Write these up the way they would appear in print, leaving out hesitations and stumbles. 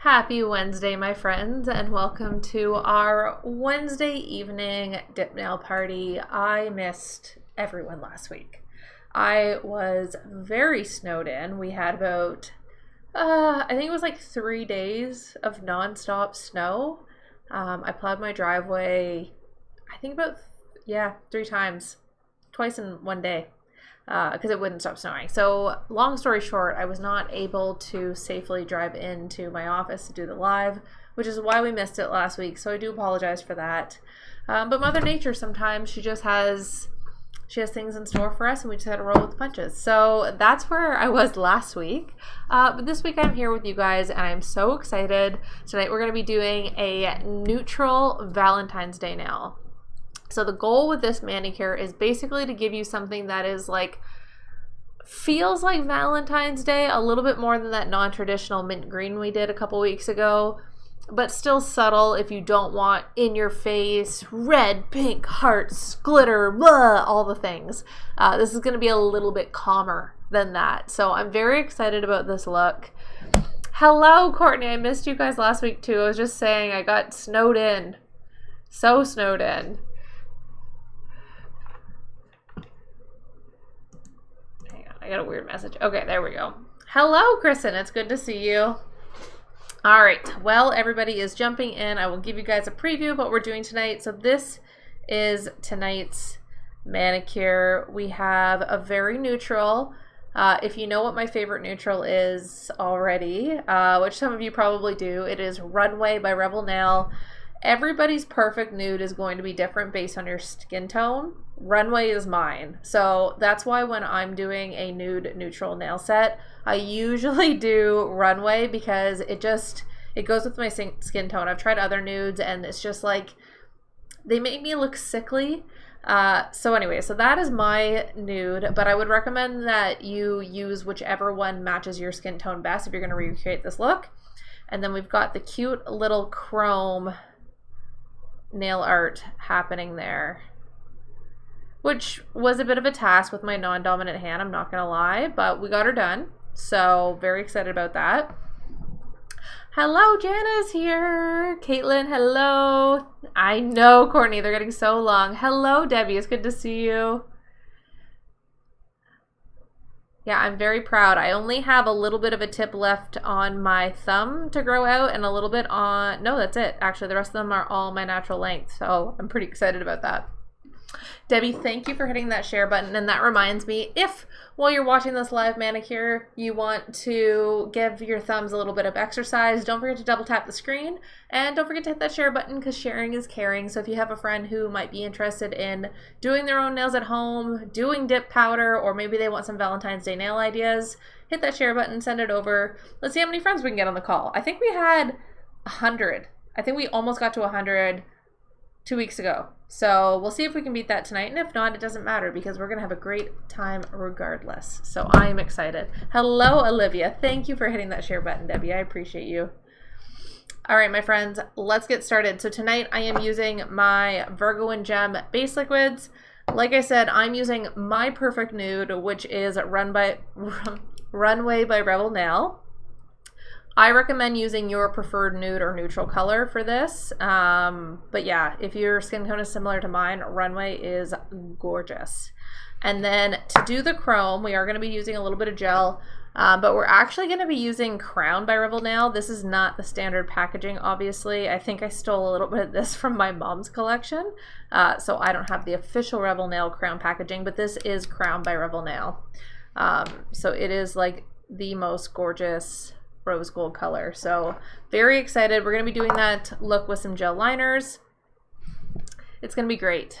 Happy Wednesday, my friends, and welcome to our Wednesday evening dip nail party. I missed everyone last week. I was very snowed in. We had about, I think it was like 3 days of nonstop snow. I plowed my driveway, I think about, 3 times, twice in one day. Because it wouldn't stop snowing. So long story short, I was not able to safely drive into my office to do the live, which is why we missed it last week. So I do apologize for that. But Mother Nature sometimes, she has things in store for us, and we just had to roll with the punches. So that's where I was last week. But this week I'm here with you guys, and I'm so excited. Tonight we're going to be doing a neutral Valentine's Day nail. So the goal with this manicure is basically to give you something that is like, feels like Valentine's Day, a little bit more than that non-traditional mint green we did a couple weeks ago, but still subtle if you don't want in your face, red, pink, hearts, glitter, blah, all the things. This is going to be a little bit calmer than that. So I'm very excited about this look. Hello, Courtney. I missed you guys last week too. I was just saying I got snowed in. So snowed in. I got a weird message. Okay, there we go. Hello, Kristen. It's good to see you. All right. Well, everybody is jumping in. I will give you guys a preview of what we're doing tonight. So this is tonight's manicure. We have a very neutral. If you know what my favorite neutral is already, which some of you probably do, it is Runway by Rebel Nail. Everybody's perfect nude is going to be different based on your skin tone. Runway is mine. So that's why when I'm doing a nude neutral nail set, I usually do Runway because it goes with my skin tone. I've tried other nudes and it's just like, they make me look sickly. So anyway, so that is my nude, but I would recommend that you use whichever one matches your skin tone best if you're going to recreate this look. And then we've got the cute little chrome nail art happening there, which was a bit of a task with my non-dominant hand, I'm not gonna lie, but we got her done, so very excited about that. Hello, Jana's here. Caitlin, hello. I know, Courtney, they're getting so long. Hello, Debbie, it's good to see you. Yeah, I'm very proud. I only have a little bit of a tip left on my thumb to grow out and a little bit on, no, that's it. Actually, the rest of them are all my natural length, so I'm pretty excited about that. Debbie, thank you for hitting that share button. And that reminds me, if while you're watching this live manicure, you want to give your thumbs a little bit of exercise, don't forget to double tap the screen. And don't forget to hit that share button because sharing is caring. So if you have a friend who might be interested in doing their own nails at home, doing dip powder, or maybe they want some Valentine's Day nail ideas, hit that share button, send it over. Let's see how many friends we can get on the call. I think we had 100. I think we almost got to 100 2 weeks ago. So we'll see if we can beat that tonight. And if not, it doesn't matter because we're going to have a great time regardless. So I am excited. Hello, Olivia. Thank you for hitting that share button, Debbie. I appreciate you. All right, my friends, let's get started. So tonight I am using my Virgo and Gem base liquids. Like I said, I'm using my perfect nude, which is Runway by Rebel Nail. I recommend using your preferred nude or neutral color for this. But yeah, if your skin tone is similar to mine, Runway is gorgeous. And then to do the chrome, we are going to be using a little bit of gel, but we're actually going to be using Crown by Rebel Nail. This is not the standard packaging, obviously. I think I stole a little bit of this from my mom's collection. So I don't have the official Rebel Nail Crown packaging, but this is Crown by Rebel Nail. So it is like the most gorgeous rose gold color. So very excited. We're going to be doing that look with some gel liners. It's going to be great.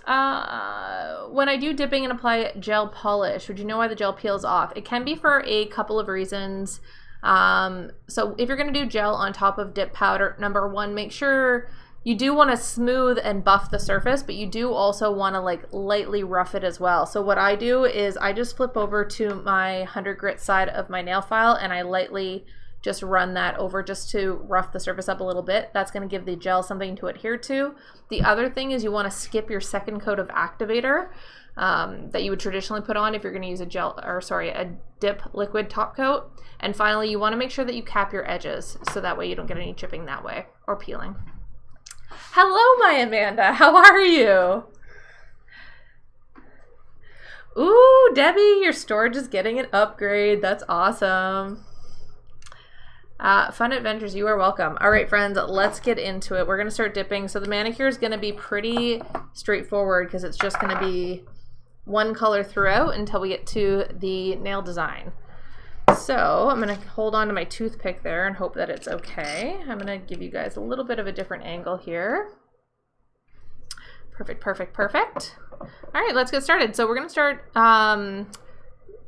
When I do dipping and apply gel polish, would you know why the gel peels off? It can be for a couple of reasons. So if you're going to do gel on top of dip powder, number one, make sure you do want to smooth and buff the surface, but you do also want to like lightly rough it as well. So what I do is I just flip over to my 100 grit side of my nail file and I lightly just run that over just to rough the surface up a little bit. That's going to give the gel something to adhere to. The other thing is you want to skip your second coat of activator. that you would traditionally put on if you're going to use a dip liquid top coat. And finally, you want to make sure that you cap your edges so that way you don't get any chipping that way or peeling. Hello, my Amanda. How are you? Ooh, Debbie, your storage is getting an upgrade. That's awesome. Fun adventures, you are welcome. All right, friends, let's get into it. We're going to start dipping. So the manicure is going to be pretty straightforward because it's just going to be one color throughout until we get to the nail design. So I'm going to hold on to my toothpick there and hope that it's okay. I'm going to give you guys a little bit of a different angle here. Perfect, perfect, perfect. All right, let's get started. So we're going to start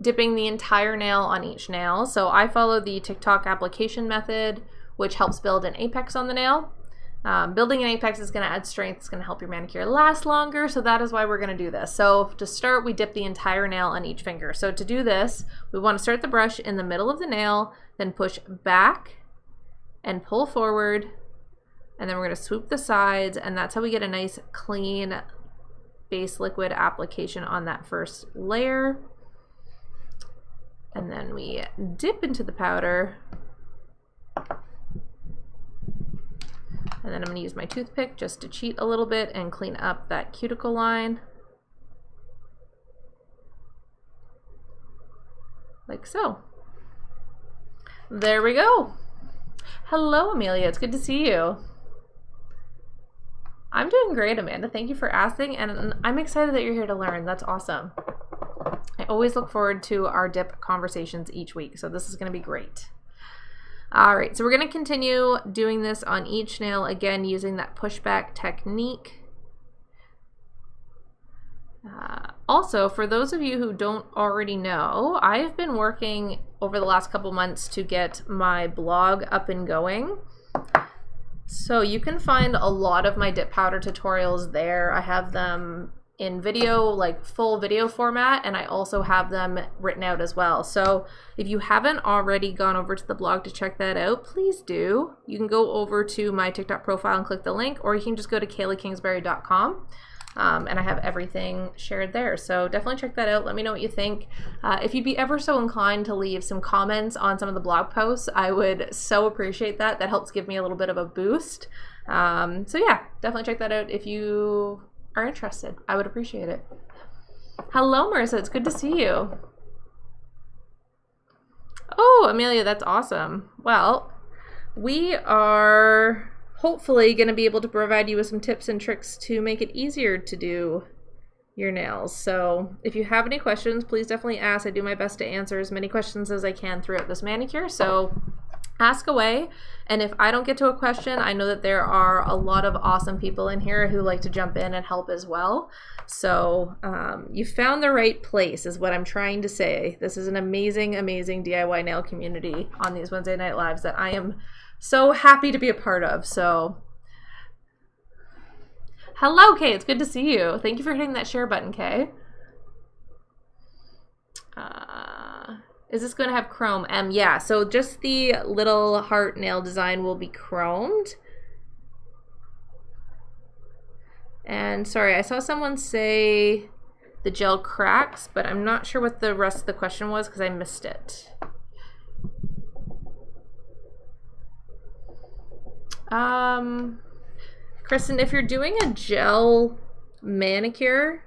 dipping the entire nail on each nail. So I follow the TikTok application method, which helps build an apex on the nail. Building an apex is going to add strength. It's going to help your manicure last longer. So that is why we're going to do this. So to start, we dip the entire nail on each finger. So to do this, we want to start the brush in the middle of the nail, then push back and pull forward. And then we're going to swoop the sides. And that's how we get a nice clean base liquid application on that first layer. And then we dip into the powder. And then I'm going to use my toothpick just to cheat a little bit and clean up that cuticle line. Like so. There we go. Hello, Amelia. It's good to see you. I'm doing great, Amanda. Thank you for asking, and I'm excited that you're here to learn. That's awesome. I always look forward to our dip conversations each week, so this is going to be great. All right, so we're going to continue doing this on each nail, again, using that pushback technique. Also, for those of you who don't already know, I've been working over the last couple months to get my blog up and going. So you can find a lot of my dip powder tutorials there. I have them in video, like full video format, and I also have them written out as well. So if you haven't already gone over to the blog to check that out, please do. You can go over to my TikTok profile and click the link, or you can just go to kayleekingsbury.com. And I have everything shared there. So definitely check that out. Let me know what you think. If you'd be ever so inclined to leave some comments on some of the blog posts, I would so appreciate that. That helps give me a little bit of a boost. So yeah, definitely check that out if you are interested. I would appreciate it. Hello, Marissa. It's good to see you. Oh, Amelia, that's awesome. Well, we are hopefully going to be able to provide you with some tips and tricks to make it easier to do your nails. So if you have any questions, please definitely ask. I do my best to answer as many questions as I can throughout this manicure. So ask away. And if I don't get to a question, I know that there are a lot of awesome people in here who like to jump in and help as well. So you found the right place is what I'm trying to say. This is an amazing, amazing DIY nail community on these Wednesday Night Lives that I am so happy to be a part of. So hello, Kay. It's good to see you. Thank you for hitting that share button, Kay. Is this going to have chrome? Yeah, so just the little heart nail design will be chromed. And sorry, I saw someone say the gel cracks, but I'm not sure what the rest of the question was because I missed it. Kristen, if you're doing a gel manicure,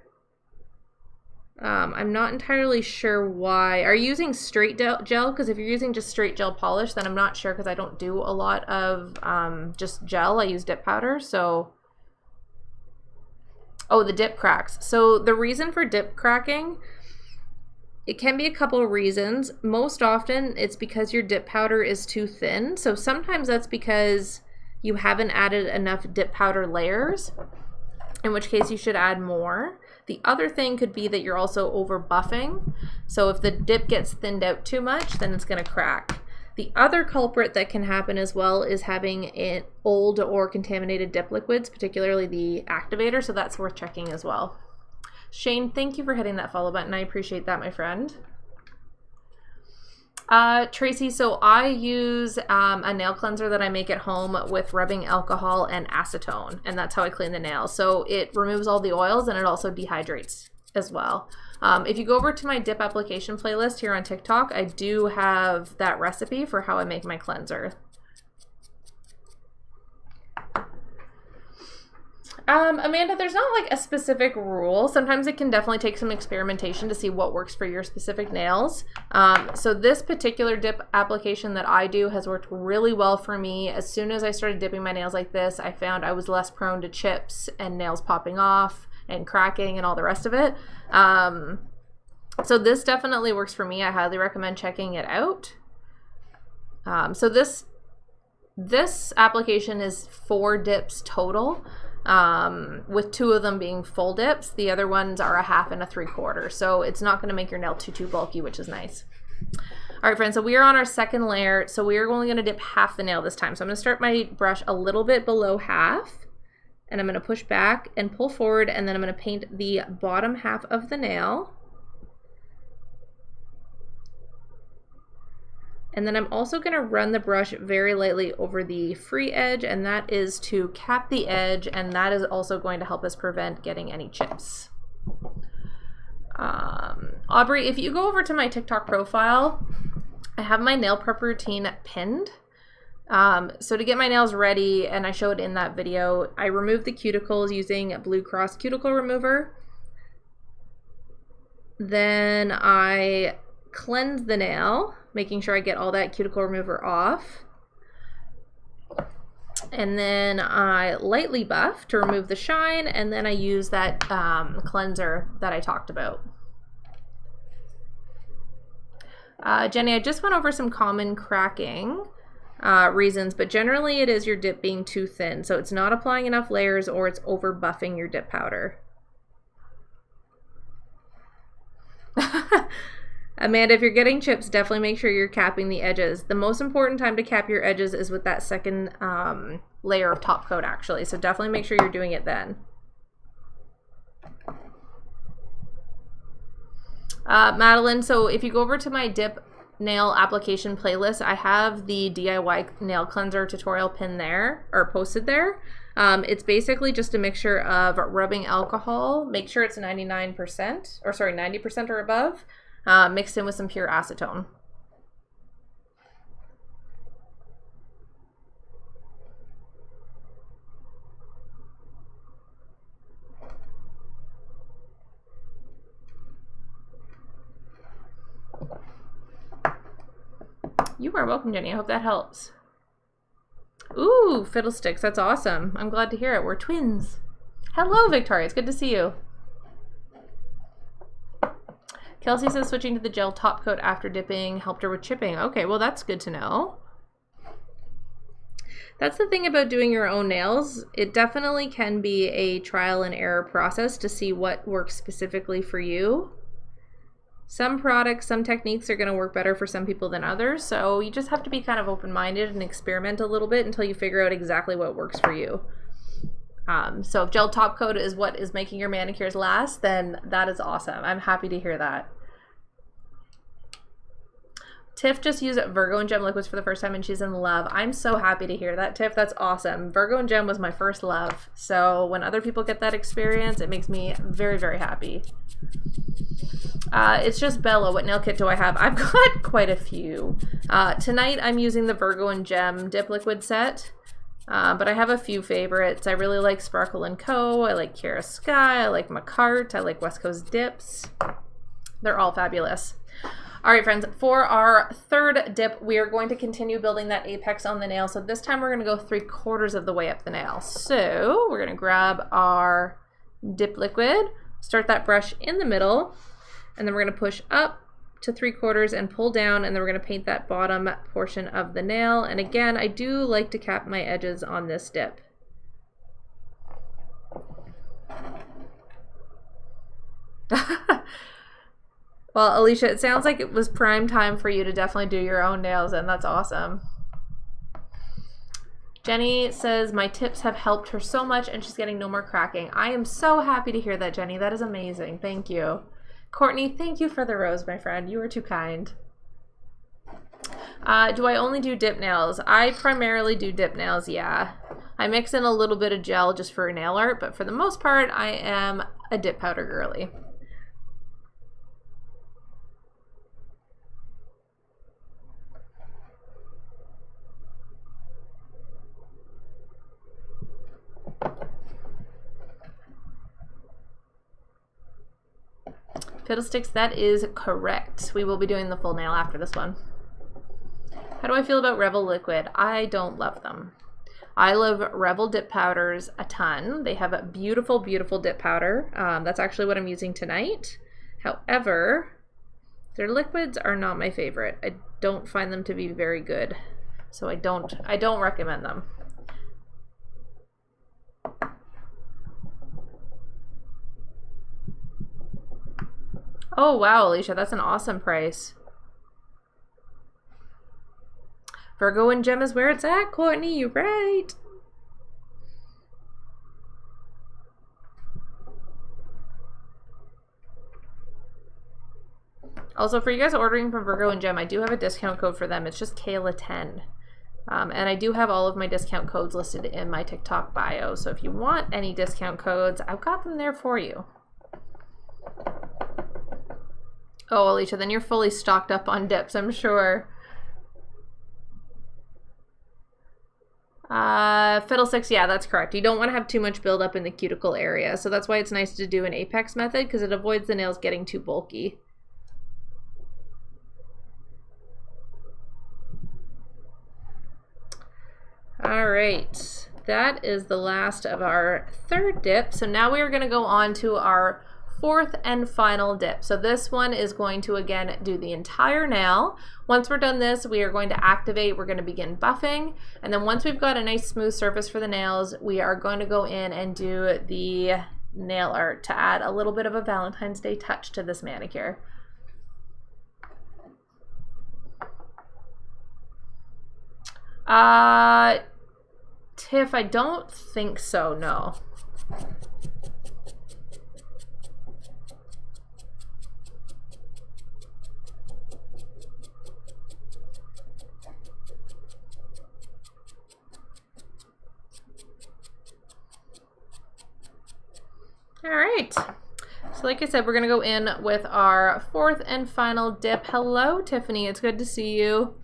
I'm not entirely sure why. Are you using straight gel? Because if you're using just straight gel polish, then I'm not sure because I don't do a lot of just gel. I use dip powder, so... Oh, the dip cracks. So the reason for dip cracking, it can be a couple of reasons. Most often, it's because your dip powder is too thin. So sometimes that's because you haven't added enough dip powder layers, in which case you should add more. The other thing could be that you're also over buffing. So if the dip gets thinned out too much, then it's going to crack. The other culprit that can happen as well is having old or contaminated dip liquids, particularly the activator, so that's worth checking as well. Shane, thank you for hitting that follow button. I appreciate that, my friend. Tracy, so I use a nail cleanser that I make at home with rubbing alcohol and acetone, and that's how I clean the nails. So it removes all the oils and it also dehydrates as well. If you go over to my dip application playlist here on TikTok, I do have that recipe for how I make my cleanser. Amanda, there's not like a specific rule. Sometimes it can definitely take some experimentation to see what works for your specific nails. So this particular dip application that I do has worked really well for me. As soon as I started dipping my nails like this, I found I was less prone to chips and nails popping off and cracking and all the rest of it. So this definitely works for me. I highly recommend checking it out. So this application is 4 dips total. With 2 of them being full dips. The other ones are a 1/2 and a 3/4. So it's not going to make your nail too bulky, which is nice. All right, friends, so we are on our second layer. So we are only going to dip half the nail this time. So I'm going to start my brush a little bit below half, and I'm going to push back and pull forward, and then I'm going to paint the bottom half of the nail. And then I'm also going to run the brush very lightly over the free edge, and that is to cap the edge, and that is also going to help us prevent getting any chips. Aubrey, if you go over to my TikTok profile, I have my nail prep routine pinned. So to get my nails ready, and I showed in that video, I removed the cuticles using Blue Cross cuticle remover. Then I cleanse the nail, making sure I get all that cuticle remover off. And then I lightly buff to remove the shine, and then I use that cleanser that I talked about. Jenny, I just went over some common cracking reasons, but generally it is your dip being too thin. So it's not applying enough layers, or it's over buffing your dip powder. Amanda, if you're getting chips, definitely make sure you're capping the edges. The most important time to cap your edges is with that second layer of top coat, actually. So definitely make sure you're doing it then. Madeline, so if you go over to my dip nail application playlist, I have the DIY nail cleanser tutorial pinned there, or posted there. It's basically just a mixture of rubbing alcohol, make sure it's 90% or above, mixed in with some pure acetone. You are welcome, Jenny. I hope that helps. Ooh, fiddlesticks. That's awesome. I'm glad to hear it. We're twins. Hello, Victoria. It's good to see you. Kelsey says switching to the gel top coat after dipping helped her with chipping. Okay, well, that's good to know. That's the thing about doing your own nails. It definitely can be a trial and error process to see what works specifically for you. Some products, some techniques are going to work better for some people than others, so you just have to be kind of open-minded and experiment a little bit until you figure out exactly what works for you. So if gel top coat is what is making your manicures last, then that is awesome. I'm happy to hear that. Tiff just used Virgo and Gem liquids for the first time and she's in love. I'm so happy to hear that, Tiff. That's awesome. Virgo and Gem was my first love. So when other people get that experience, it makes me very, very happy. It's just Bella. What nail kit do I have? I've got quite a few. Tonight I'm using the Virgo and Gem dip liquid set. But I have a few favorites. I really like Sparkle & Co. I like Kiara Sky. I like Macart. I like West Coast Dips. They're all fabulous. All right, friends, for our third dip, we are going to continue building that apex on the nail. So this time we're going to go 3/4 of the way up the nail. So we're going to grab our dip liquid, start that brush in the middle, and then we're going to push up to 3/4 and pull down, and then we're going to paint that bottom portion of the nail. And again, I do like to cap my edges on this dip. Well, Alicia, it sounds like it was prime time for you to definitely do your own nails, and that's awesome. Jenny says, my tips have helped her so much and she's getting no more cracking. I am so happy to hear that, Jenny. That is amazing. Thank you. Courtney, thank you for the rose, my friend. You are too kind. Do I only do dip nails? I primarily do dip nails, yeah. I mix in a little bit of gel just for nail art, but for the most part, I am a dip powder girly. Fiddlesticks, that is correct. We will be doing the full nail after this one. How do I feel about Revel Liquid? I don't love them. I love Revel dip powders a ton. They have a beautiful, beautiful dip powder. That's actually what I'm using tonight. However, their liquids are not my favorite. I don't find them to be very good. So I don't recommend them. Oh wow, Alicia, that's an awesome price. Virgo and Gem is where it's at, Courtney, you're right. Also, for you guys ordering from Virgo and Gem, I do have a discount code for them. It's just Kayla10. And I do have all of my discount codes listed in my TikTok bio. So if you want any discount codes, I've got them there for you. Oh, Alicia, then you're fully stocked up on dips, I'm sure. Fiddlesticks, yeah, that's correct. You don't want to have too much buildup in the cuticle area. So that's why it's nice to do an apex method, because it avoids the nails getting too bulky. All right, that is the last of our third dip. So now we are going to go on to our fourth and final dip. So this one is going to, again, do the entire nail. Once we're done this, we are going to activate. We're going to begin buffing. And then once we've got a nice smooth surface for the nails, we are going to go in and do the nail art to add a little bit of a Valentine's Day touch to this manicure. Tiff, I don't think so, no. All right, so like I said, we're gonna go in with our fourth and final dip. Hello, Tiffany, it's good to see you.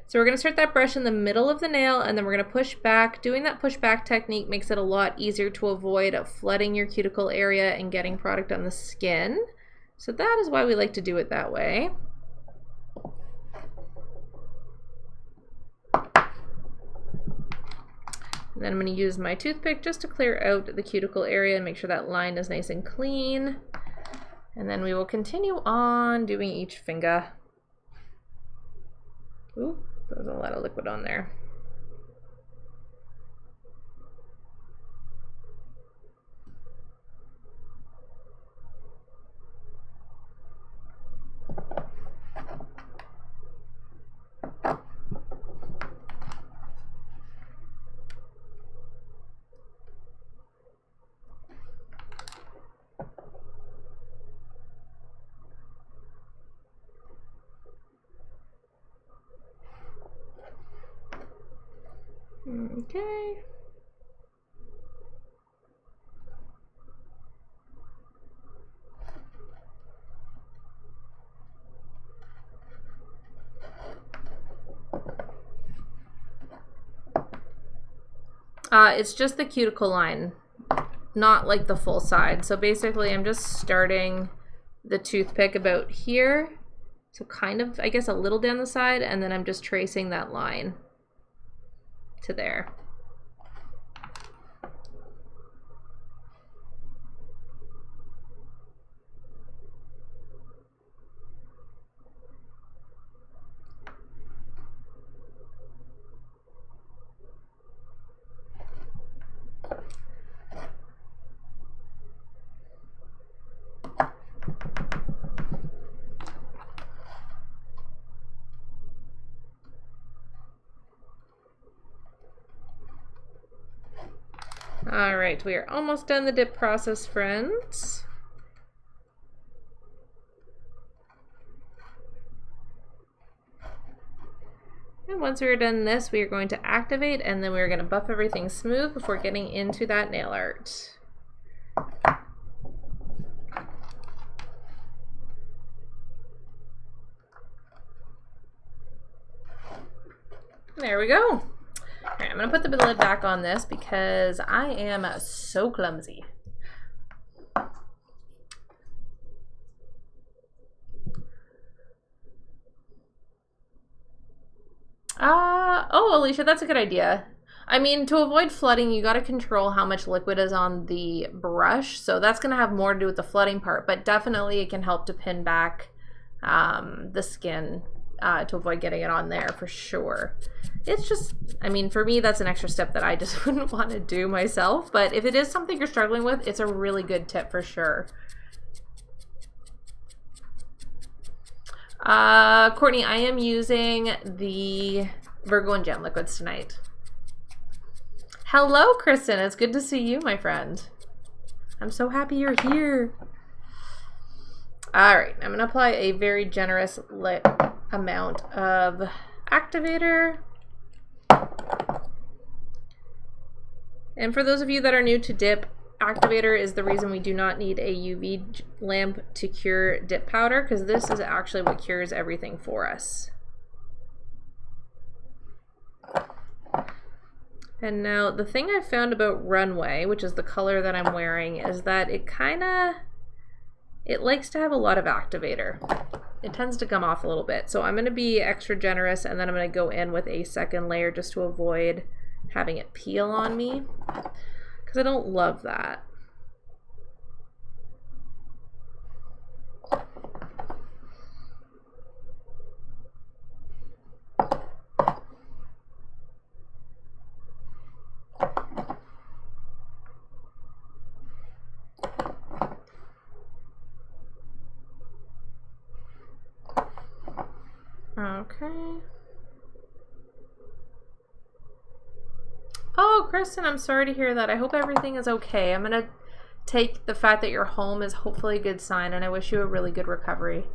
So we're gonna start that brush in the middle of the nail, and then we're gonna push back. Doing that push back technique makes it a lot easier to avoid flooding your cuticle area and getting product on the skin. So that is why we like to do it that way. And then I'm going to use my toothpick just to clear out the cuticle area and make sure that line is nice and clean. And then we will continue on doing each finger. Ooh, there's a lot of liquid on there. Okay. It's just the cuticle line, not like the full side. So basically I'm just starting the toothpick about here. So kind of, I guess, a little down the side, and then I'm just tracing that line to there. All right, we are almost done the dip process, friends. And once we're done this, we are going to activate, and then we're going to buff everything smooth before getting into that nail art. There we go. All right, I'm gonna put the lid back on this because I am so clumsy. Oh, Alicia, that's a good idea. I mean, to avoid flooding, you got to control how much liquid is on the brush. So that's going to have more to do with the flooding part, but definitely it can help to pin back the skin to avoid getting it on there for sure. It's just, I mean, for me, that's an extra step that I just wouldn't want to do myself. But if it is something you're struggling with, it's a really good tip for sure. Courtney, I am using the Virgo and Gem liquids tonight. Hello, Kristen. It's good to see you, my friend. I'm so happy you're here. All right, I'm gonna apply a very generous amount of activator. And for those of you that are new to dip, activator is the reason we do not need a UV lamp to cure dip powder, because this is actually what cures everything for us. And now the thing I found about Runway, which is the color that I'm wearing, is that it likes to have a lot of activator. It tends to come off a little bit. So I'm going to be extra generous, and then I'm going to go in with a second layer just to avoid having it peel on me, because I don't love that. Okay. Oh, Kristen, I'm sorry to hear that. I hope everything is okay. I'm going to take the fact that you're home as hopefully a good sign, and I wish you a really good recovery.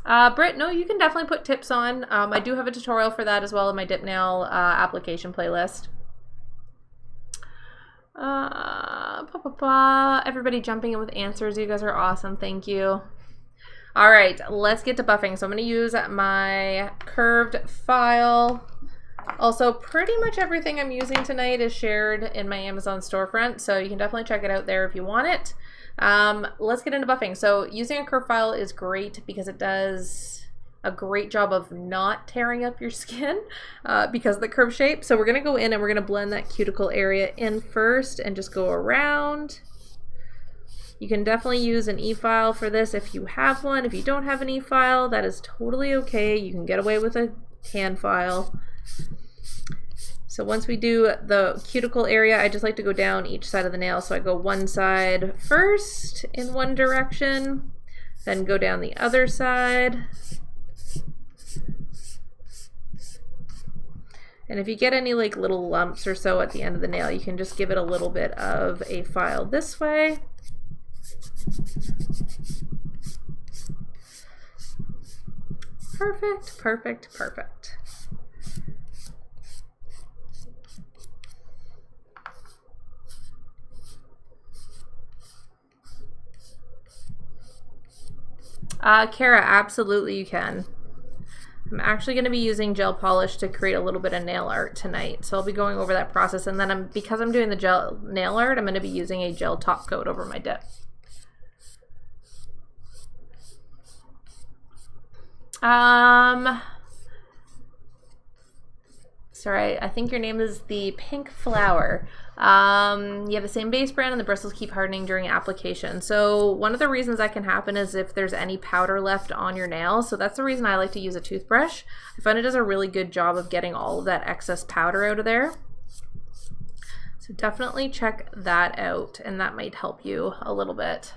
Britt, no, you can definitely put tips on. I do have a tutorial for that as well in my dip nail application playlist. Everybody jumping in with answers. You guys are awesome. Thank you. All right, let's get to buffing. So I'm going to use my curved file. Also, pretty much everything I'm using tonight is shared in my Amazon storefront, so you can definitely check it out there if you want it. Let's get into buffing. So using a curved file is great because it does a great job of not tearing up your skin because of the curve shape. So we're going to go in and we're going to blend that cuticle area in first and just go around. You can definitely use an e-file for this if you have one. If you don't have an e-file, that is totally okay. You can get away with a hand file. So once we do the cuticle area, I just like to go down each side of the nail. So I go one side first in one direction, then go down the other side. And if you get any like little lumps or so at the end of the nail, you can just give it a little bit of a file this way. Perfect, perfect, perfect. Kara, absolutely you can. I'm actually going to be using gel polish to create a little bit of nail art tonight. So I'll be going over that process, and then because I'm doing the gel nail art, I'm going to be using a gel top coat over my dip. Sorry, I think your name is the Pink Flower. You have the same base brand and the bristles keep hardening during application. So one of the reasons that can happen is if there's any powder left on your nail. So that's the reason I like to use a toothbrush. I find it does a really good job of getting all of that excess powder out of there. So definitely check that out, and that might help you a little bit.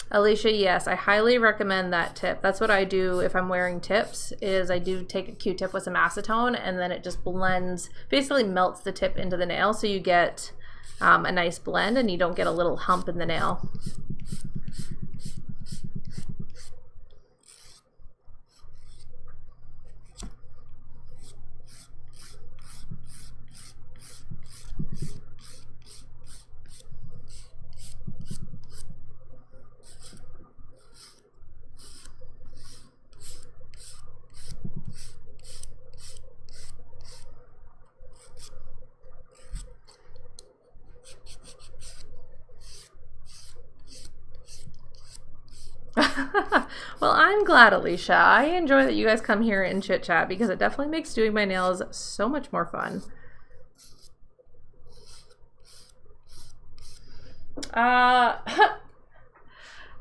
Alicia, yes, I highly recommend that tip. That's what I do if I'm wearing tips, is I do take a Q-tip with some acetone, and then it just blends, basically melts the tip into the nail, so you get a nice blend and you don't get a little hump in the nail. Well, I'm glad, Alicia. I enjoy that you guys come here and chit chat because it definitely makes doing my nails so much more fun.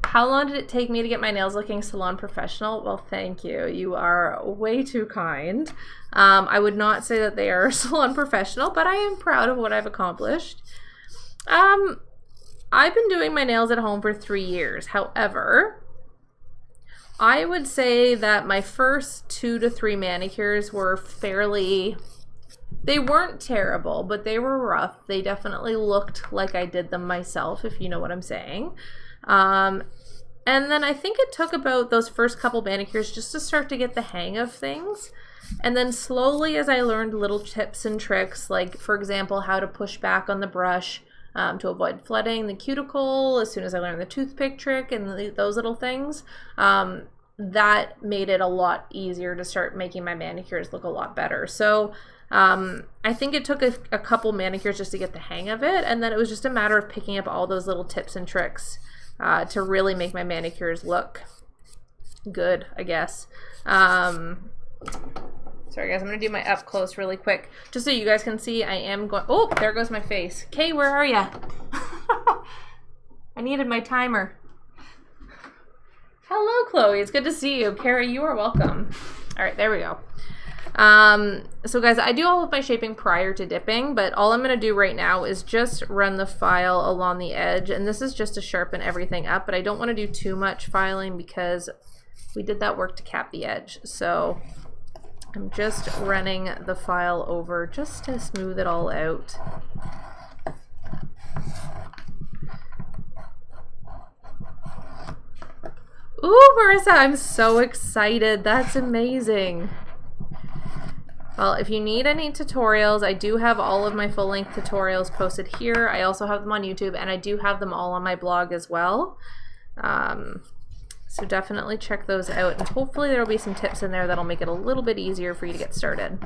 How long did it take me to get my nails looking salon professional? Well, thank you. You are way too kind. I would not say that they are salon professional, but I am proud of what I've accomplished. I've been doing my nails at home for 3 years. However, I would say that my first 2 to 3 manicures were they weren't terrible, but they were rough. They definitely looked like I did them myself, if you know what I'm saying. And then I think it took about those first couple manicures just to start to get the hang of things. And then slowly, as I learned little tips and tricks, like, for example, how to push back on the brush to avoid flooding the cuticle, as soon as I learned the toothpick trick and those little things, that made it a lot easier to start making my manicures look a lot better. So I think it took a couple manicures just to get the hang of it, and then it was just a matter of picking up all those little tips and tricks to really make my manicures look good, I guess. Sorry guys, I'm gonna do my up close really quick just so you guys can see. I am going, oh, there goes my face. Kay, where are ya? I needed my timer. Hello, Chloe, it's good to see you. Carrie, you are welcome. All right, there we go. So guys, I do all of my shaping prior to dipping, but all I'm going to do right now is just run the file along the edge, and this is just to sharpen everything up, but I don't want to do too much filing because we did that work to cap the edge. So I'm just running the file over just to smooth it all out. Ooh, Marissa, I'm so excited. That's amazing. Well, if you need any tutorials, I do have all of my full-length tutorials posted here. I also have them on YouTube, and I do have them all on my blog as well. So definitely check those out, and hopefully there will be some tips in there that'll make it a little bit easier for you to get started.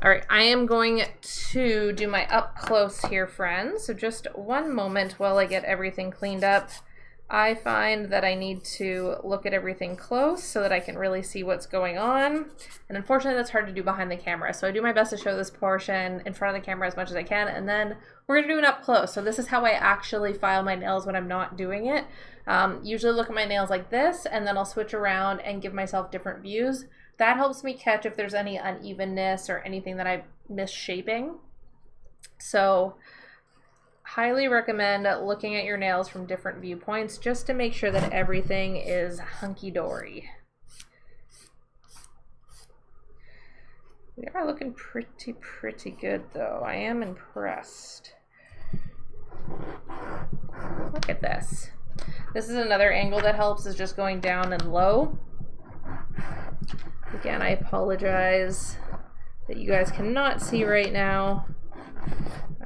All right, I am going to do my up close here, friends. So just one moment while I get everything cleaned up. I find that I need to look at everything close so that I can really see what's going on. And unfortunately, that's hard to do behind the camera. So I do my best to show this portion in front of the camera as much as I can. And then we're gonna do an up close. So this is how I actually file my nails when I'm not doing it. Usually look at my nails like this, and then I'll switch around and give myself different views. That helps me catch if there's any unevenness or anything that I miss shaping. So highly recommend looking at your nails from different viewpoints just to make sure that everything is hunky-dory. They are looking pretty good though. I am impressed. Look at this. This is another angle that helps, is just going down and low. Again, I apologize that you guys cannot see right now.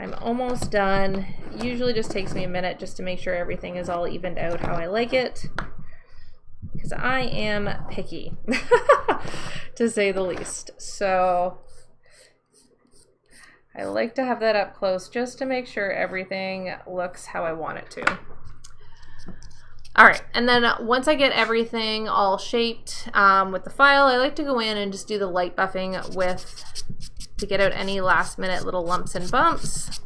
I'm almost done. It usually just takes me a minute just to make sure everything is all evened out how I like it, because I am picky to say the least. So I like to have that up close just to make sure everything looks how I want it to. All right, and then once I get everything all shaped with the file, I like to go in and just do the light buffing to get out any last minute little lumps and bumps.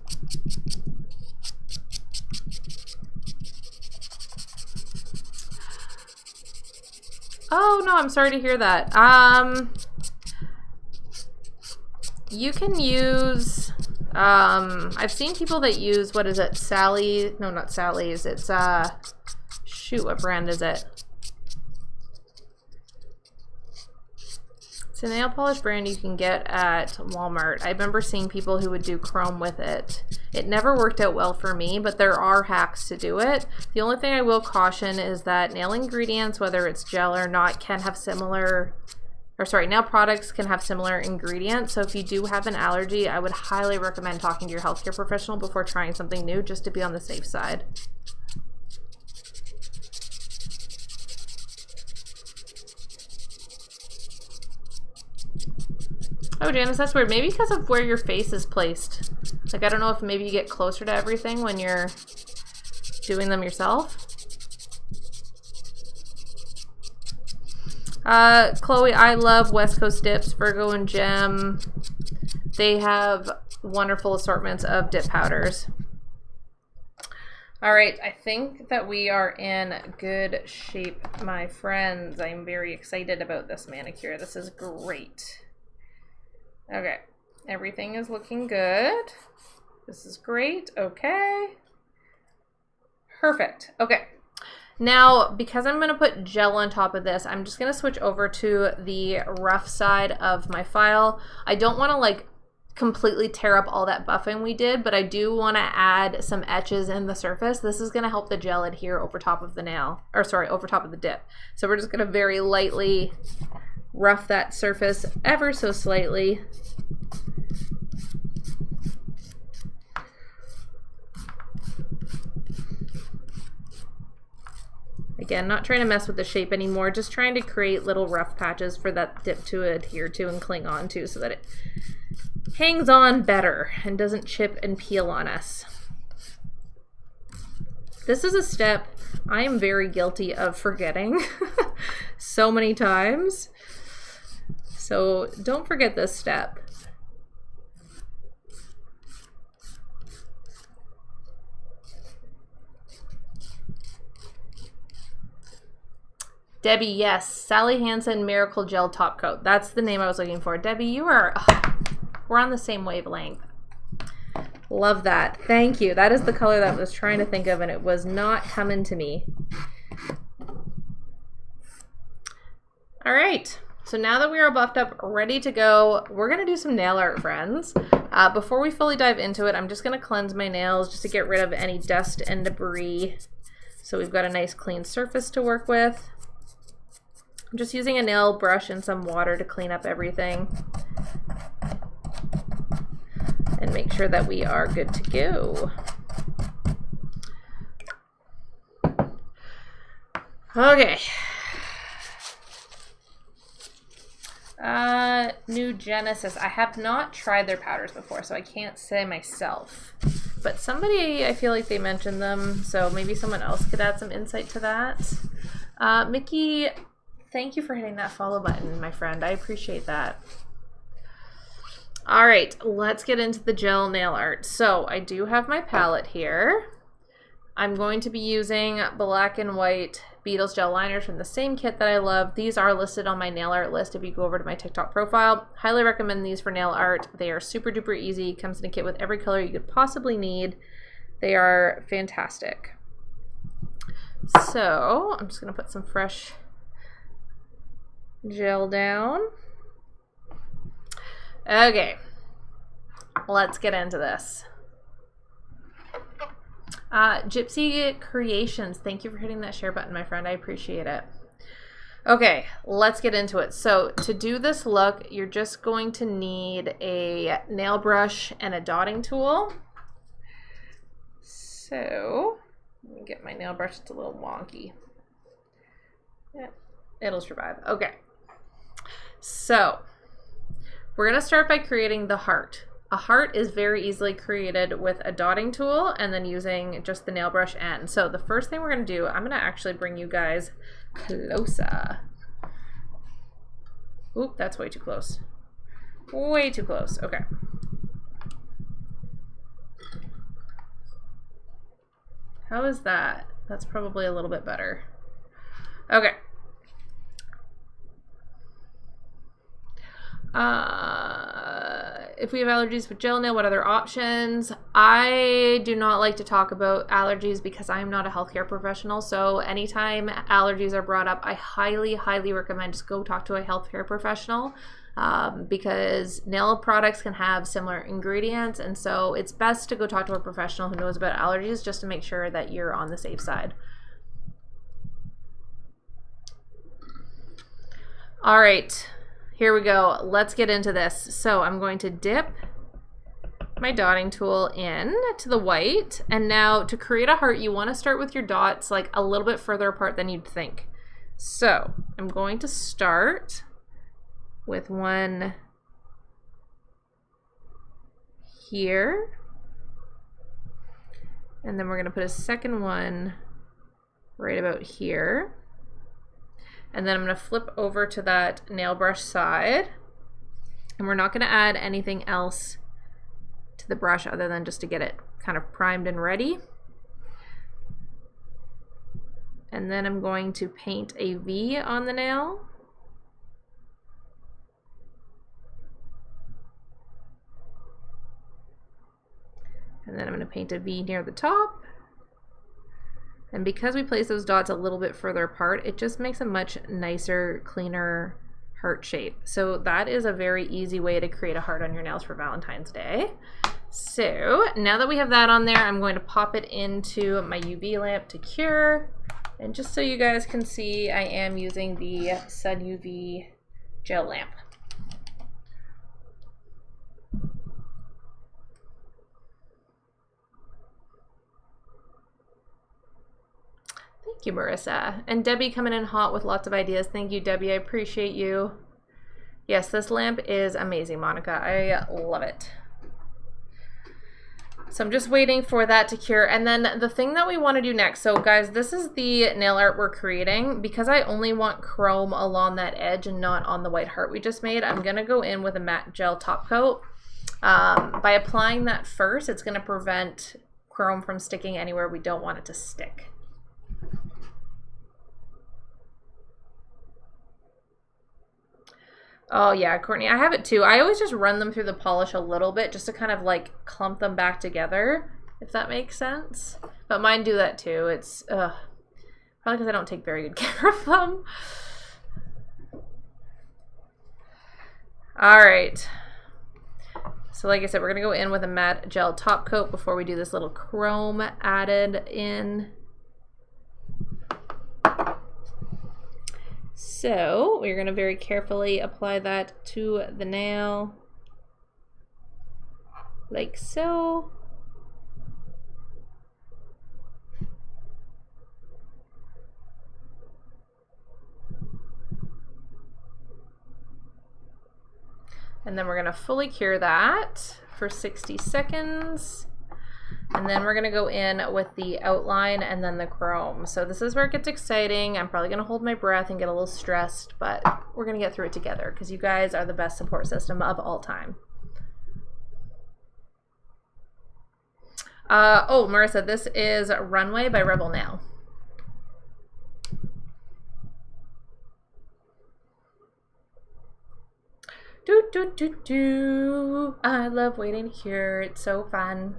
Oh no, I'm sorry to hear that. You can use, I've seen people that use, what is it, Sally, no, not Sally's, it's, shoot, what brand is it? It's a nail polish brand you can get at Walmart. I remember seeing people who would do chrome with it. It never worked out well for me, but there are hacks to do it. The only thing I will caution is that nail ingredients, whether it's gel or not, can have similar, or sorry, nail products can have similar ingredients. So if you do have an allergy, I would highly recommend talking to your healthcare professional before trying something new, just to be on the safe side. Oh, Janice, that's weird. Maybe because of where your face is placed. Like, I don't know if maybe you get closer to everything when you're doing them yourself. Chloe, I love West Coast Dips, Virgo and Gem. They have wonderful assortments of dip powders. All right, I think that we are in good shape, my friends. I'm very excited about this manicure. This is great. Okay, everything is looking good. This is great. Okay. Perfect. Okay. Now, because I'm going to put gel on top of this, I'm just going to switch over to the rough side of my file. I don't want to like completely tear up all that buffing we did, but I do want to add some etches in the surface. This is going to help the gel adhere over top of the nail, or sorry, over top of the dip. So we're just going to very lightly rough that surface ever so slightly. Again, not trying to mess with the shape anymore, just trying to create little rough patches for that dip to adhere to and cling on to so that it hangs on better and doesn't chip and peel on us. This is a step I am very guilty of forgetting so many times. So don't forget this step. Debbie, yes. Sally Hansen Miracle Gel Top Coat. That's the name I was looking for. Debbie, you are... we're on the same wavelength. Love that. Thank you. That is the color that I was trying to think of, and it was not coming to me. All right. So now that we are buffed up, ready to go, we're going to do some nail art, friends. Before we fully dive into it, I'm just going to cleanse my nails just to get rid of any dust and debris. So we've got a nice clean surface to work with. I'm just using a nail brush and some water to clean up everything and make sure that we are good to go. Okay. New Genesis. I have not tried their powders before, so I can't say myself. But somebody, I feel like they mentioned them, so maybe someone else could add some insight to that. Mickey, thank you for hitting that follow button, my friend. I appreciate that. All right, let's get into the gel nail art. So I do have my palette here. I'm going to be using black and white Beetles gel liners from the same kit that I love. These are listed on my nail art list if you go over to my TikTok profile. Highly recommend these for nail art. They are super duper easy. Comes in a kit with every color you could possibly need. They are fantastic. So I'm just going to put some fresh gel down. Okay, let's get into this. Gypsy Creations, thank you for hitting that share button, my friend. I appreciate it. Okay, let's get into it. So to do this look, you're just going to need a nail brush and a dotting tool. So let me get my nail brush. It's a little wonky. Yeah, it'll survive. Okay. So we're going to start by creating the heart. A heart is very easily created with a dotting tool and then using just the nail brush end. So the first thing we're going to do, I'm going to actually bring you guys closer. Oop, that's way too close. Way too close. Okay. How is that? That's probably a little bit better. Okay. If we have allergies with gel nail, what other options? I do not like to talk about allergies because I'm not a healthcare professional. So anytime allergies are brought up, I highly, highly recommend just go talk to a healthcare professional because nail products can have similar ingredients. And so it's best to go talk to a professional who knows about allergies just to make sure that you're on the safe side. All right. Here we go. Let's get into this. So I'm going to dip my dotting tool in to the white. And now to create a heart, you want to start with your dots like a little bit further apart than you'd think. So I'm going to start with one here. And then we're going to put a second one right about here. And then I'm going to flip over to that nail brush side. And we're not going to add anything else to the brush other than just to get it kind of primed and ready. And then I'm going to paint a V on the nail. And then I'm going to paint a V near the top. And because we place those dots a little bit further apart, it just makes a much nicer, cleaner heart shape. So that is a very easy way to create a heart on your nails for Valentine's Day. So now that we have that on there, I'm going to pop it into my UV lamp to cure. And just so you guys can see, I am using the Sun UV gel lamp. Thank you, Marissa. And Debbie coming in hot with lots of ideas. Thank you, Debbie. I appreciate you. Yes, this lamp is amazing, Monica. I love it. So I'm just waiting for that to cure. And then the thing that we want to do next, so guys, this is the nail art we're creating. Because I only want chrome along that edge and not on the white heart we just made, I'm going to go in with a matte gel top coat. By applying that first, it's going to prevent chrome from sticking anywhere we don't want it to stick. Oh yeah, Courtney, I have it too. I always just run them through the polish a little bit just to kind of like clump them back together, if that makes sense. But mine do that too. It's probably because I don't take very good care of them. All right. So like I said, we're gonna go in with a matte gel top coat before we do this little chrome added in. So we're going to very carefully apply that to the nail, like so. And then we're going to fully cure that for 60 seconds. And then we're going to go in with the outline and then the chrome. So this is where it gets exciting. I'm probably going to hold my breath and get a little stressed, but we're going to get through it together because you guys are the best support system of all time. Oh, Marissa, this is Runway by Rebel Nail. Do, do, do, do. I love waiting here. It's so fun.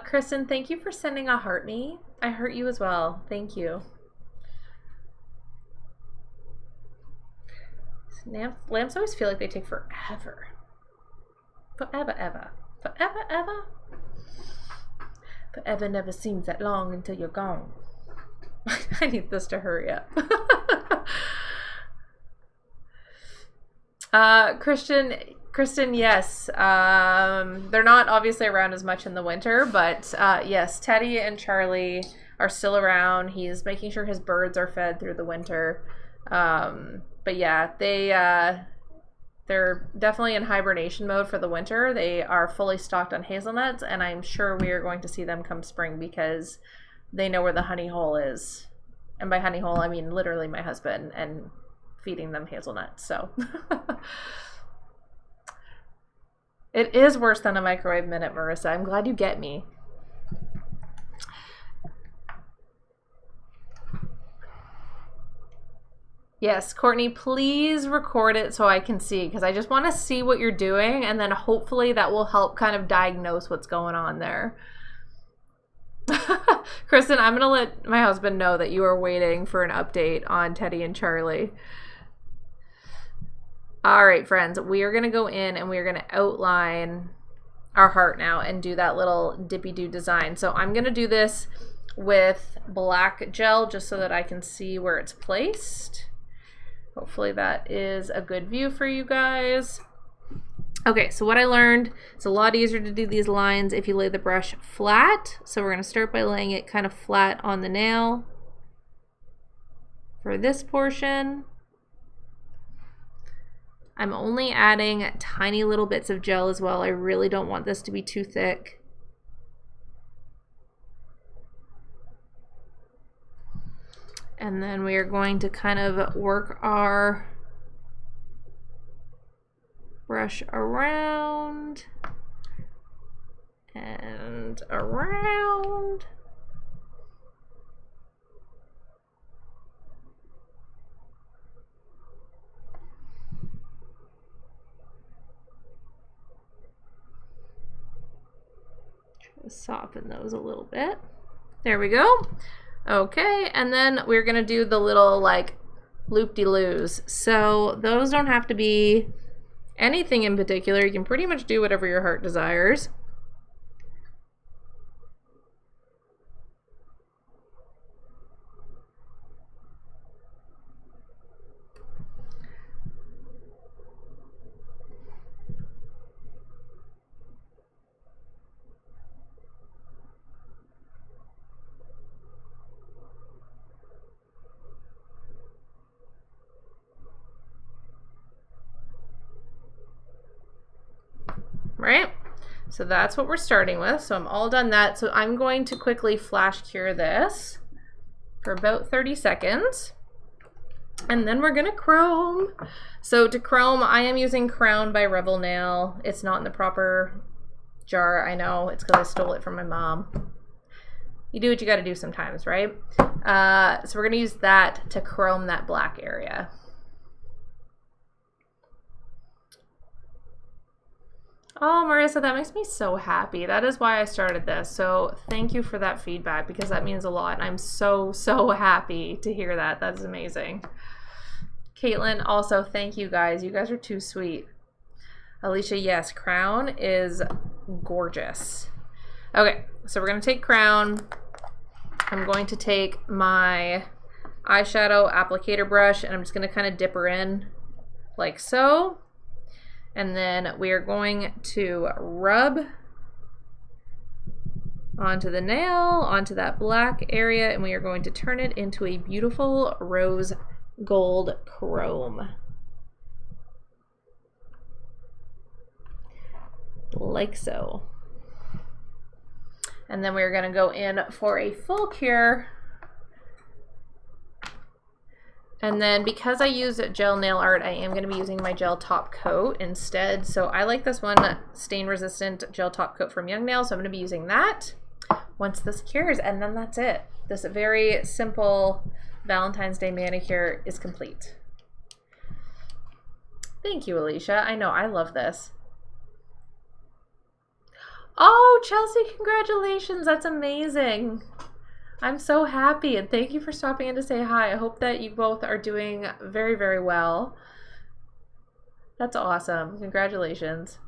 Kristen, thank you for sending a heart me. I hurt you as well. Thank you. Lamps always feel like they take forever. Forever, ever. Forever, ever. Forever never seems that long until you're gone. I need this to hurry up. Kristen, yes. They're not obviously around as much in the winter, but yes, Teddy and Charlie are still around. He's making sure his birds are fed through the winter. But yeah, they're definitely in hibernation mode for the winter. They are fully stocked on hazelnuts, and I'm sure we are going to see them come spring because they know where the honey hole is. And by honey hole, I mean literally my husband and feeding them hazelnuts. So it is worse than a microwave minute, Marissa. I'm glad you get me. Yes, Courtney, please record it so I can see, because I just want to see what you're doing, and then hopefully that will help kind of diagnose what's going on there. Kristen, I'm going to let my husband know that you are waiting for an update on Teddy and Charlie. All right, friends, we are going to go in and we are going to outline our heart now and do that little dippy-doo design. So I'm going to do this with black gel just so that I can see where it's placed. Hopefully that is a good view for you guys. Okay, so what I learned, it's a lot easier to do these lines if you lay the brush flat. So we're going to start by laying it kind of flat on the nail for this portion. I'm only adding tiny little bits of gel as well. I really don't want this to be too thick. And then we are going to kind of work our brush around and around. Try to soften those a little bit. There we go. Okay, and then we're gonna do the little like loop-de-loos. So those don't have to be anything in particular. You can pretty much do whatever your heart desires. Right? So that's what we're starting with. So I'm all done that. So I'm going to quickly flash cure this for about 30 seconds. And then we're gonna chrome. So to chrome, I am using Crown by Rebel Nail. It's not in the proper jar, I know. It's because I stole it from my mom. You do what you gotta do sometimes, right? So we're gonna use that to chrome that black area. Oh, Marissa, that makes me so happy. That is why I started this. So thank you for that feedback because that means a lot. I'm so, so happy to hear that. That's amazing. Caitlin, also, thank you guys. You guys are too sweet. Alicia, yes, Crown is gorgeous. Okay, so we're going to take Crown. I'm going to take my eyeshadow applicator brush and I'm just going to kind of dip her in like so. And then we are going to rub onto the nail, onto that black area, and we are going to turn it into a beautiful rose gold chrome. Like so. And then we're going to go in for a full cure. And then because I use gel nail art, I am going to be using my gel top coat instead. So I like this one, stain resistant gel top coat from Young Nail. So I'm going to be using that once this cures, and then that's it. This very simple Valentine's Day manicure is complete. Thank you, Alicia. I know, I love this. Oh, Chelsea, congratulations. That's amazing. I'm so happy, and thank you for stopping in to say hi. I hope that you both are doing very, very well. That's awesome. Congratulations.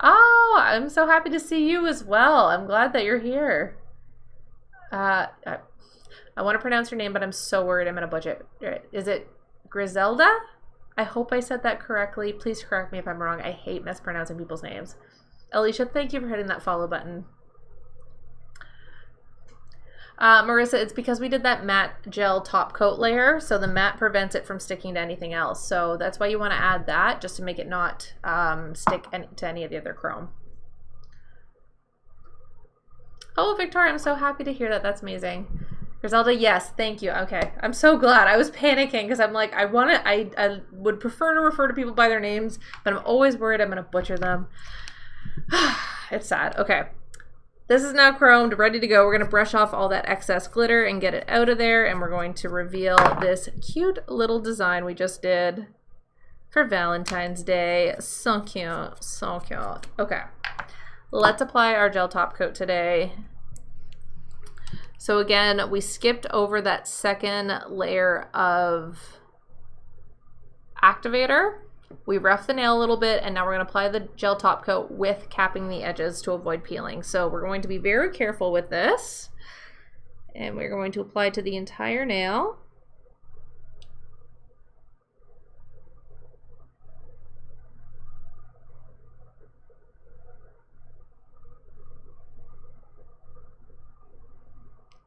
Oh, I'm so happy to see you as well. I'm glad that you're here. I want to pronounce your name, but I'm so worried I'm going to butcher it. Is it Griselda? I hope I said that correctly. Please correct me if I'm wrong. I hate mispronouncing people's names. Alicia, thank you for hitting that follow button. Marissa, it's because we did that matte gel top coat layer, so the matte prevents it from sticking to anything else. So that's why you want to add that, just to make it not stick to any of the other chrome. Oh, Victoria, I'm so happy to hear that. That's amazing. Griselda, yes, thank you. Okay, I'm so glad. I was panicking because I'm like, I would prefer to refer to people by their names, but I'm always worried I'm going to butcher them. It's sad. Okay. This is now chromed, ready to go. We're going to brush off all that excess glitter and get it out of there, and we're going to reveal this cute little design we just did for Valentine's Day. So cute, so cute. Okay, let's apply our gel top coat today. So again, we skipped over that second layer of activator. We roughed the nail a little bit, and now we're going to apply the gel top coat with capping the edges to avoid peeling. So we're going to be very careful with this, and we're going to apply to the entire nail.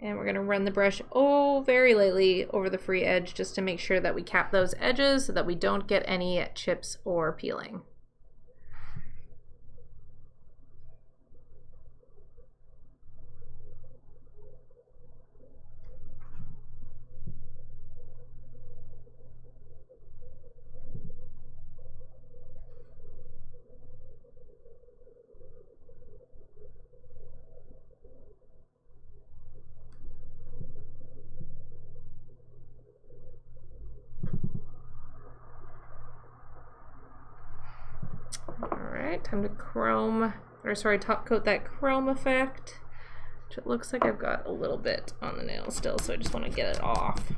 And we're going to run the brush very lightly over the free edge just to make sure that we cap those edges so that we don't get any chips or peeling. Time to chrome, or sorry, top coat that chrome effect, which it looks like I've got a little bit on the nail still, so I just want to get it off.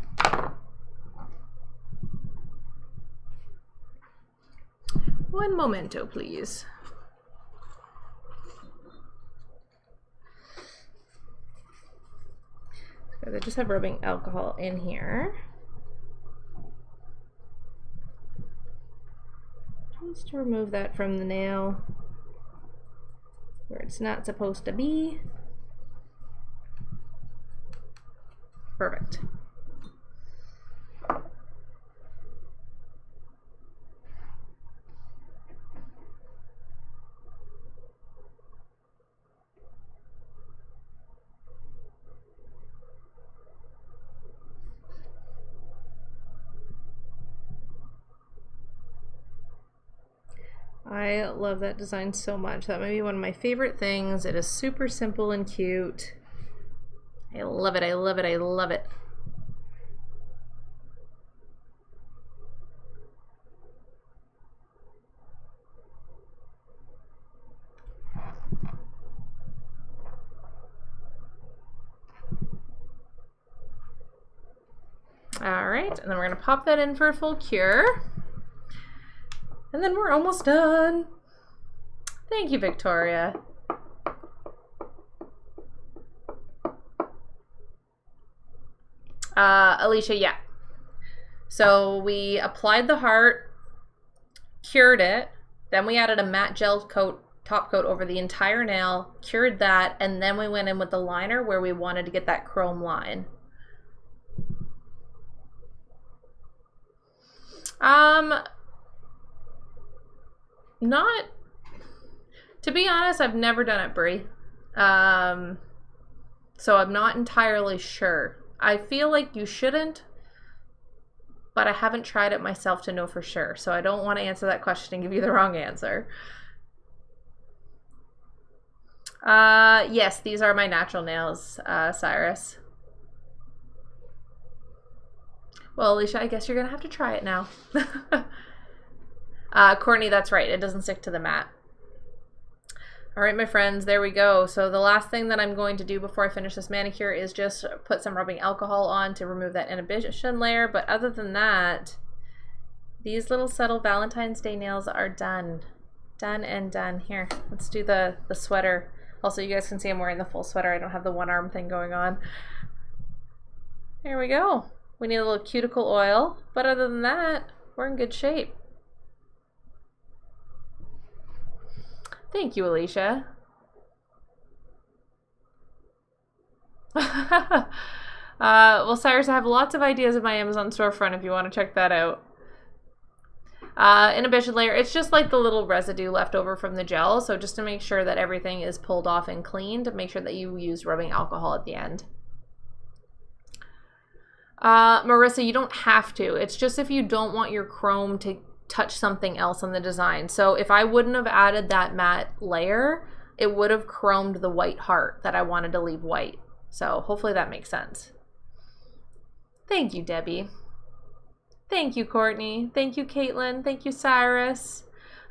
One momento, please. So I just have rubbing alcohol in here. Just to remove that from the nail where it's not supposed to be. Perfect. I love that design so much. That might be one of my favorite things. It is super simple and cute. I love it, I love it, I love it. All right, and then we're gonna pop that in for a full cure. And then we're almost done. Thank you, Victoria. Alicia, yeah. So we applied the heart, cured it, then we added a matte gel coat, top coat over the entire nail, cured that, and then we went in with the liner where we wanted to get that chrome line. Not, to be honest, I've never done it, Brie. So I'm not entirely sure. I feel like you shouldn't, but I haven't tried it myself to know for sure. So I don't want to answer that question and give you the wrong answer. Yes, these are my natural nails, Cyrus. Well, Alicia, I guess you're gonna have to try it now. Courtney, that's right. It doesn't stick to the mat. All right, my friends, there we go. So the last thing that I'm going to do before I finish this manicure is just put some rubbing alcohol on to remove that inhibition layer. But other than that, these little subtle Valentine's Day nails are done. Done and done. Here, let's do the sweater. Also, you guys can see I'm wearing the full sweater. I don't have the one arm thing going on. There we go. We need a little cuticle oil, but other than that, we're in good shape. Thank you, Alicia. Well, Cyrus, I have lots of ideas in my Amazon storefront if you want to check that out. Inhibition layer, it's just like the little residue left over from the gel, so just to make sure that everything is pulled off and cleaned, make sure that you use rubbing alcohol at the end. Marissa, you don't have to. It's just if you don't want your chrome to touch something else on the design. So if I wouldn't have added that matte layer, it would have chromed the white heart that I wanted to leave white. So hopefully that makes sense. Thank you, Debbie. Thank you, Courtney. Thank you, Caitlin. Thank you, Cyrus.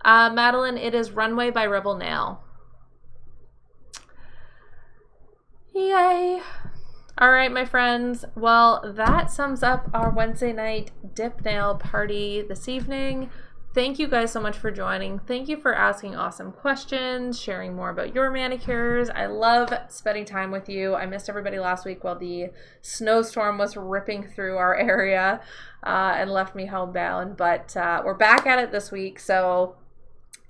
Madeline, it is Runway by Rebel Nail. Yay. All right, my friends. Well, that sums up our Wednesday night dip nail party this evening. Thank you guys so much for joining. Thank you for asking awesome questions, sharing more about your manicures. I love spending time with you. I missed everybody last week while the snowstorm was ripping through our area and left me homebound. But we're back at it this week, so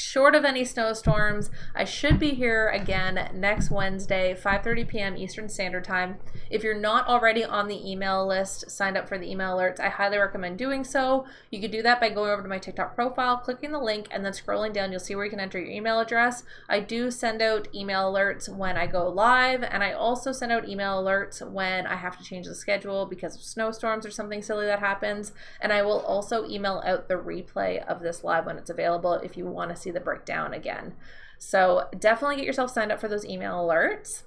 short of any snowstorms, I should be here again next Wednesday, 5:30 p.m. Eastern Standard Time. If you're not already on the email list, signed up for the email alerts, I highly recommend doing so. You could do that by going over to my TikTok profile, clicking the link, and then scrolling down. You'll see where you can enter your email address. I do send out email alerts when I go live, and I also send out email alerts when I have to change the schedule because of snowstorms or something silly that happens. And I will also email out the replay of this live when it's available if you want to see the breakdown again. So definitely get yourself signed up for those email alerts.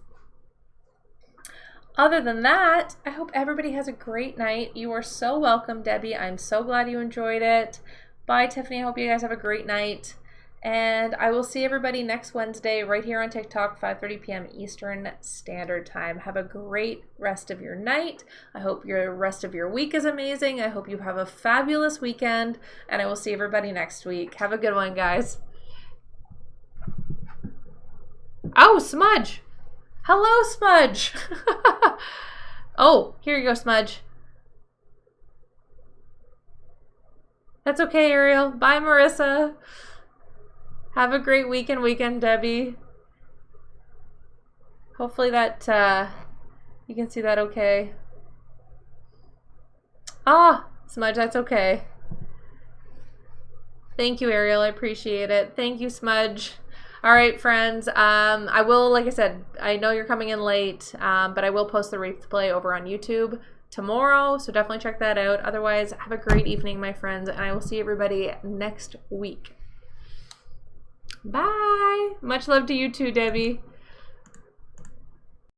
Other than that, I hope everybody has a great night. You are so welcome, Debbie. I'm so glad you enjoyed it. Bye, Tiffany. I hope you guys have a great night. And I will see everybody next Wednesday right here on TikTok, 5:30 p.m. Eastern Standard Time. Have a great rest of your night. I hope your rest of your week is amazing. I hope you have a fabulous weekend, and I will see everybody next week. Have a good one, guys. Oh, Smudge. Hello, Smudge. Oh, here you go, Smudge. That's okay, Ariel. Bye, Marissa. Have a great weekend, Debbie. Hopefully that, you can see that okay. Ah, Smudge, that's okay. Thank you, Ariel. I appreciate it. Thank you, Smudge. All right, friends. I will, like I said, I know you're coming in late, but I will post the replay over on YouTube tomorrow, so definitely check that out. Otherwise, have a great evening, my friends, and I will see everybody next week. Bye. Much love to you too, Debbie.